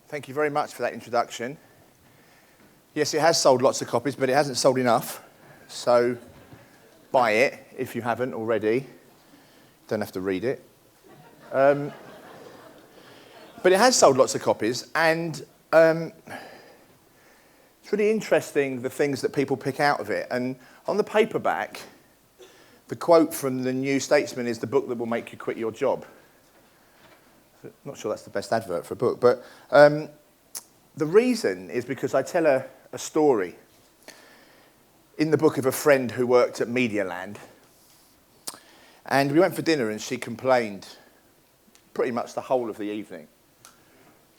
Thank you very much for that introduction. Yes, it has sold lots of copies, but it hasn't sold enough. So buy it if you haven't already. Don't have to read it. But it has sold lots of copies, and it's really interesting the things that people pick out of it. And on the paperback, the quote from the New Statesman is, "The book that will make you quit your job." I'm not sure that's the best advert for a book, but the reason is because I tell a story in the book of a friend who worked at Medialand. And we went for dinner and she complained pretty much the whole of the evening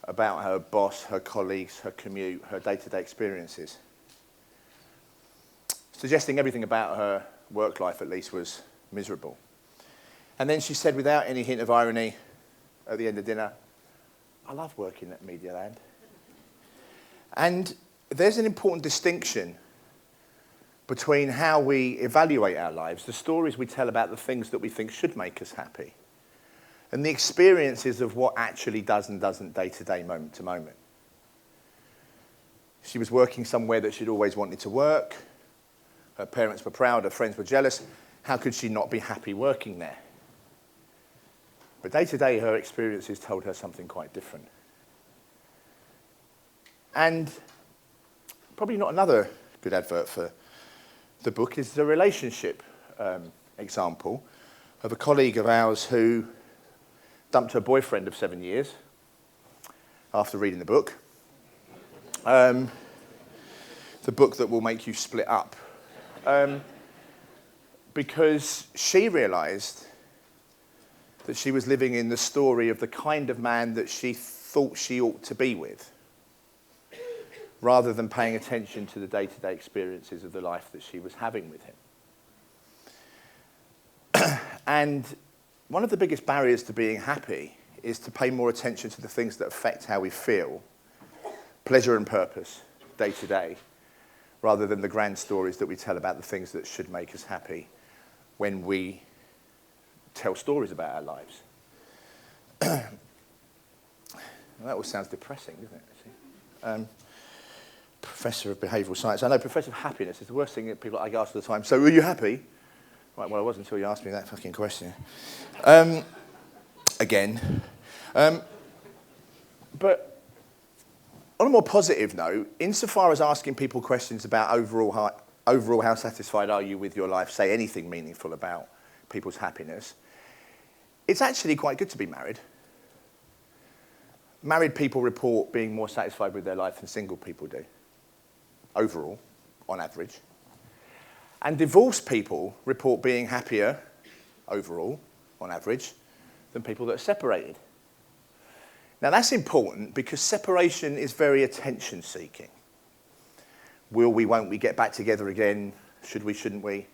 about her boss, her colleagues, her commute, her day-to-day experiences, suggesting everything about her work life at least was miserable. And then she said, without any hint of irony, at the end of dinner, "I love working at Medialand." And there's an important distinction between how we evaluate our lives, the stories we tell about the things that we think should make us happy, and the experiences of what actually does and doesn't day to day, moment to moment. She was working somewhere that she'd always wanted to work. Her parents were proud, her friends were jealous. How could she not be happy working there? But day to day, her experiences told her something quite different. And probably not another good advert for the book is the relationship example of a colleague of ours who dumped her boyfriend of 7 years after reading the book. The book that will make you split up. Because she realised that she was living in the story of the kind of man that she thought she ought to be with, rather than paying attention to the day-to-day experiences of the life that she was having with him. And one of the biggest barriers to being happy is to pay more attention to the things that affect how we feel, pleasure and purpose, day to day, rather than the grand stories that we tell about the things that should make us happy when we tell stories about our lives. Well, that all sounds depressing, doesn't it? Professor of behavioural science. I know Professor of happiness is the worst thing that people I ask all the time. So, were you happy? Right, well, I wasn't until you asked me that fucking question. Again. But on a more positive note, insofar as asking people questions about overall how satisfied are you with your life, say anything meaningful about people's happiness, it's actually quite good to be married. Married people report being more satisfied with their life than single people do, overall, on average. And divorced people report being happier, overall, on average, than people that are separated. Now that's important because separation is very attention-seeking. Will we, won't we get back together again? Should we, shouldn't we?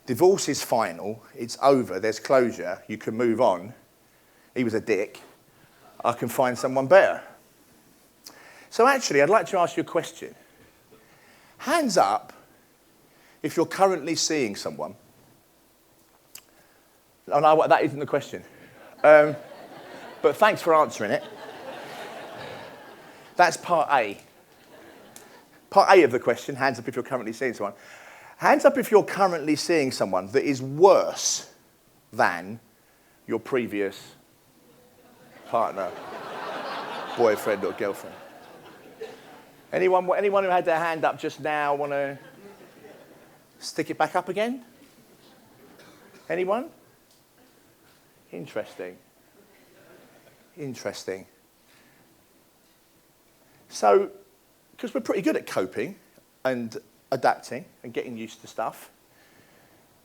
Divorce is final, it's over, there's closure, you can move on. He was a dick, I can find someone better. So actually, I'd like to ask you a question. Hands up if you're currently seeing someone. Oh no, that isn't the question. But thanks for answering it. That's part A. Part A of the question, hands up if you're currently seeing someone. Hands up if you're currently seeing someone that is worse than your previous partner, boyfriend or girlfriend. Anyone who had their hand up just now want to stick it back up again? Anyone? Interesting. So, because we're pretty good at coping and adapting and getting used to stuff.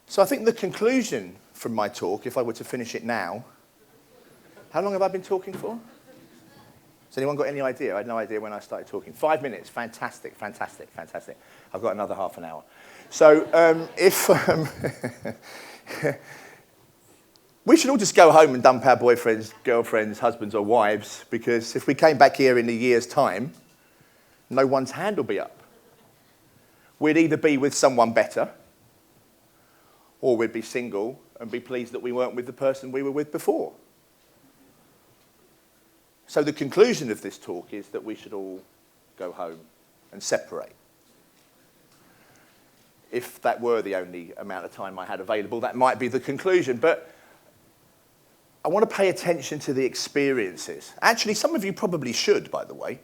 So I think the conclusion from my talk, if I were to finish it now, how long have I been talking for? Has anyone got any idea? I had no idea when I started talking. 5 minutes, fantastic. I've got another half an hour. So we should all just go home and dump our boyfriends, girlfriends, husbands or wives, because if we came back here in a year's time, no one's hand will be up. We'd either be with someone better, Or we'd be single and be pleased that we weren't with the person we were with before. So the conclusion of this talk is that we should all go home and separate. If that were the only amount of time I had available, that might be the conclusion. But I want to pay attention to the experiences. Actually, some of you probably should, by the way.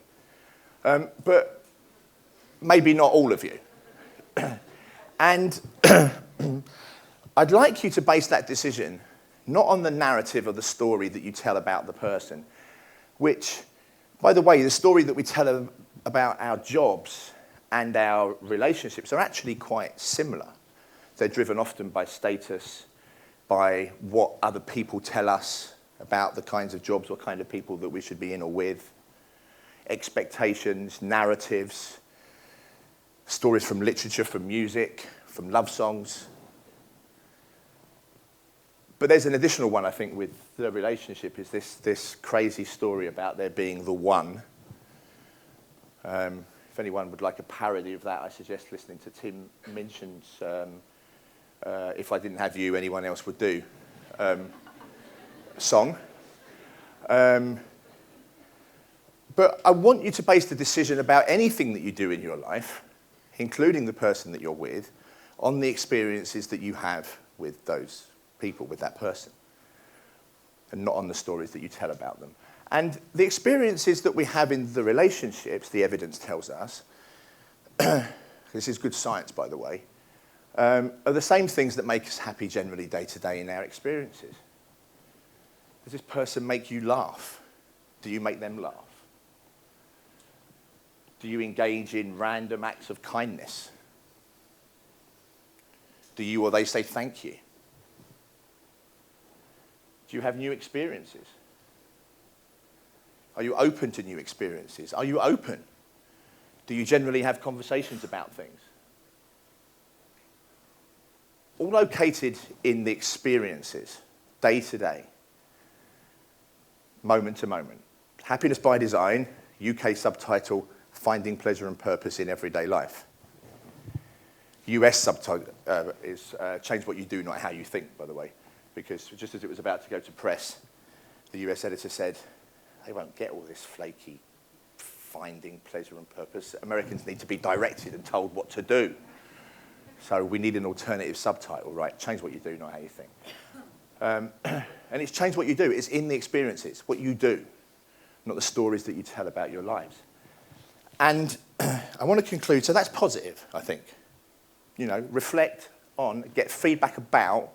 But maybe not all of you. And I'd like you to base that decision not on the narrative or the story that you tell about the person, which, by the way, the story that we tell about our jobs and our relationships are actually quite similar. They're driven often by status, by what other people tell us about the kinds of jobs or kind of people that we should be in or with, expectations, narratives, stories from literature, from music, from love songs. But there's an additional one, I think, with the relationship, is this crazy story about there being the one. If anyone would like a parody of that, I suggest listening to Tim Minchin's If I Didn't Have You, Anyone Else Would Do song. But I want you to base the decision about anything that you do in your life, including the person that you're with, on the experiences that you have with those people, with that person, and not on the stories that you tell about them. And the experiences that we have in the relationships, the evidence tells us, this is good science, by the way, are the same things that make us happy generally day to day in our experiences. Does this person make you laugh? Do you make them laugh? Do you engage in random acts of kindness? Do you or they say thank you? Do you have new experiences? Are you open to new experiences? Are you open? Do you generally have conversations about things? All located in the experiences, day to day, moment to moment. Happiness by Design, UK subtitle, Finding Pleasure and Purpose in Everyday Life. US subtitle is Change What You Do, Not How You Think, by the way, because just as it was about to go to press, the US editor said, they won't get all this flaky finding pleasure and purpose. Americans need to be directed and told what to do. So we need an alternative subtitle, right? Change what you do, not how you think. And it's change what you do. It's in the experiences, what you do, not the stories that you tell about your lives. And I want to conclude, so that's positive, I think. You know, reflect on, get feedback about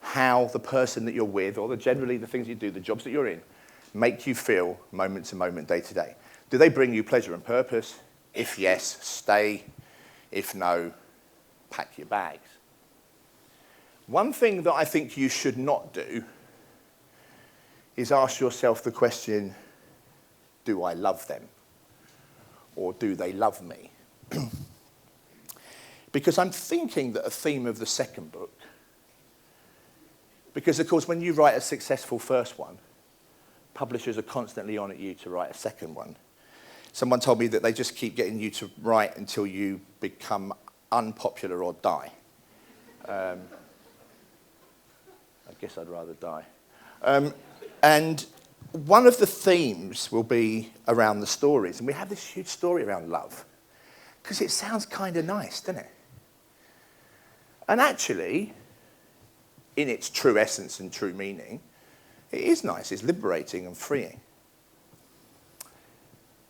how the person that you're with, or generally the things you do, the jobs that you're in, make you feel moment to moment, day to day. Do they bring you pleasure and purpose? If yes, stay. If no, pack your bags. One thing that I think you should not do is ask yourself the question, do I love them? Or do they love me? Because I'm thinking that a theme of the second book, because of course when you write a successful first one, publishers are constantly on at you to write a second one. Someone told me that they just keep getting you to write until you become unpopular or die. I guess I'd rather die. And one of the themes will be around the stories. And we have this huge story around love, because it sounds kind of nice, doesn't it? And actually, in its true essence and true meaning, it is nice, it's liberating and freeing.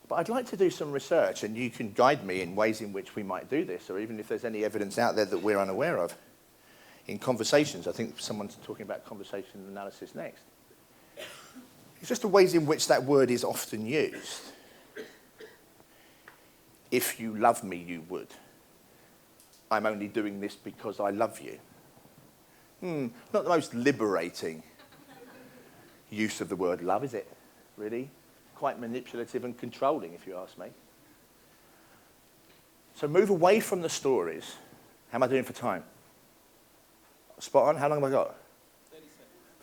But I'd like to do some research, and you can guide me in ways in which we might do this, or even if there's any evidence out there that we're unaware of, in conversations. I think someone's talking about conversation analysis next. It's just the ways in which that word is often used. If you love me, you would. I'm only doing this because I love you. Not the most liberating use of the word love, is it? Really? Quite manipulative and controlling, if you ask me. So move away from the stories. How am I doing for time? Spot on? How long have I got?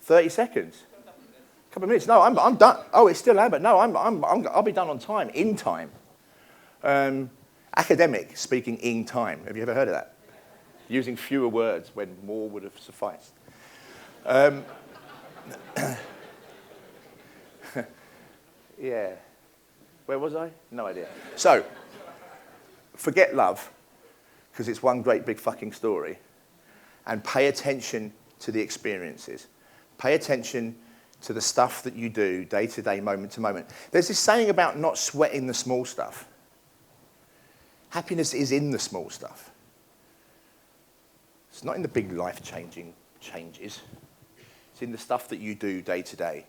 30 seconds? A couple of minutes. No, I'm done. Oh, it's still Albert. No, I'll be done on time, in time. Academic, speaking in time. Have you ever heard of that? Using fewer words when more would have sufficed. Yeah. Where was I? No idea. So, forget love, because it's one great big fucking story, and pay attention to the experiences. Pay attention to the stuff that you do day to day, moment to moment. There's this saying about not sweating the small stuff. Happiness is in the small stuff. It's not in the big life-changing changes. It's in the stuff that you do day to day.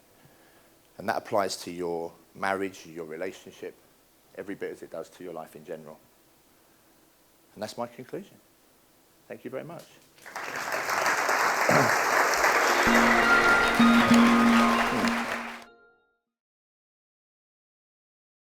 And that applies to your marriage, your relationship, every bit as it does to your life in general. And that's my conclusion. Thank you very much.